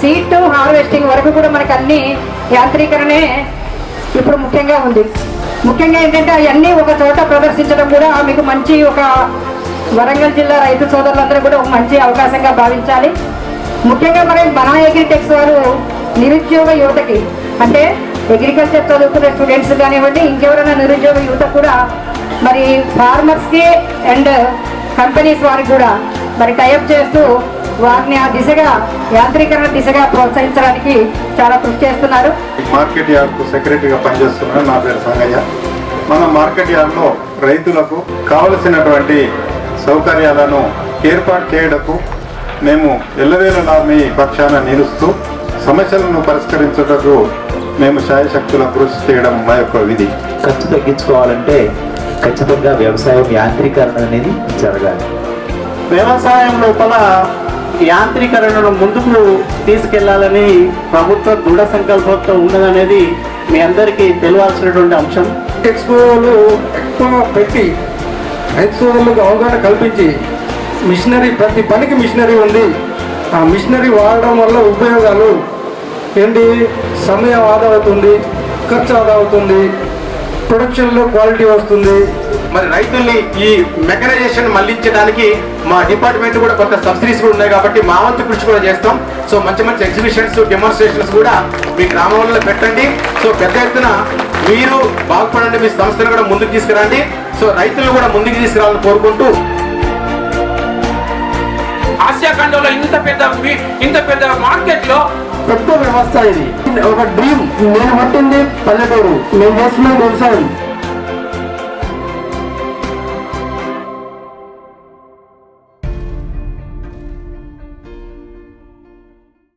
Seed to harvesting వరకు కూడా మనకు అన్ని యాంత్రీకరణే ఇప్పుడు ముఖ్యంగా ఉంది. ముఖ్యంగా ఏంటంటే అవన్నీ ఒక చోట ప్రదర్శించడం కూడా మీకు మంచి ఒక వరంగల్ జిల్లా రైతు సోదరులందరూ కూడా ఒక మంచి అవకాశంగా భావించాలి. ముఖ్యంగా మన అగ్రిటెక్స్ వారు నిరుద్యోగ యువతకి అంటే అగ్రికల్చర్ చదువుకునే స్టూడెంట్స్ కానివ్వండి, ఇంకెవరైనా నిరుద్యోగ యువత కూడా మరి ఫార్మర్స్కి అండ్ కంపెనీస్ వారికి కూడా మరి టైఅప్ చేస్తూ వారిని ఆ దిశగా యాంత్రీకరణ దిశగా ప్రోత్సహించడానికి చాలా కృషి చేస్తున్నారు. మార్కెట్ యార్డ్కు సెక్రటరీగా పనిచేస్తున్నాను. నా పేరు సంగయ్య. మన మార్కెట్ యార్డ్లో రైతులకు కావలసినటువంటి సౌకర్యాలను ఏర్పాటు చేయడకు మేము ఎల్లవేళలా మీ పక్షాన నిలుస్తూ సమస్యలను పరిష్కరించుటకు మేము శాయశక్తుల కృషి చేయడం మా యొక్క విధి. ఖర్చు తగ్గించుకోవాలంటే ఖచ్చితంగా వ్యవసాయం యాంత్రీకరణ అనేది జరగాలి. వ్యవసాయం లోపల యాంత్రీకరణను ముందుకు తీసుకెళ్లాలని ప్రభుత్వం దృఢ సంకల్పంతో ఉన్నదనేది మీ అందరికీ తెలియాల్సినటువంటి అంశం. ఎక్స్పోలు ఎక్కువ పెట్టి రైతు సోదరులకు అవగాహన కల్పించి మిషనరీ ప్రతి పనికి మిషనరీ ఉంది. ఆ మిషనరీ వాడడం వల్ల ఉపయోగాలు ఏంటి? సమయం ఆదా అవుతుంది, ఖర్చు ఆదా అవుతుంది, ప్రొడక్షన్లో క్వాలిటీ వస్తుంది. మరి రైతుల్ని ఈ మెకనైజేషన్ మళ్లించడానికి మా డిపార్ట్మెంట్ కూడా కొంత సబ్సిడీస్ కూడా ఉన్నాయి కాబట్టి మా వంతు కృషి కూడా చేస్తాం. సో మంచి మంచి ఎగ్జిబిషన్స్, డెమాన్స్ట్రేషన్స్ కూడా మీ గ్రామంలో పెట్టండి. సో పెద్ద ఎత్తున మీరు బాగుపడండి, మీ సంస్థను కూడా ముందుకు తీసుకురండి. సో రైతులను కూడా ముందుకు తీసుకురావాలని కోరుకుంటూ, ఆసియా ఖండంలో ఇంత పెద్ద మార్కెట్ లో పెద్ద వ్యవస్థ ఇది. ఒక డ్రీమ్. నేను పట్టింది పల్లెటూరు, మేము చేస్తున్న వ్యవసాయం.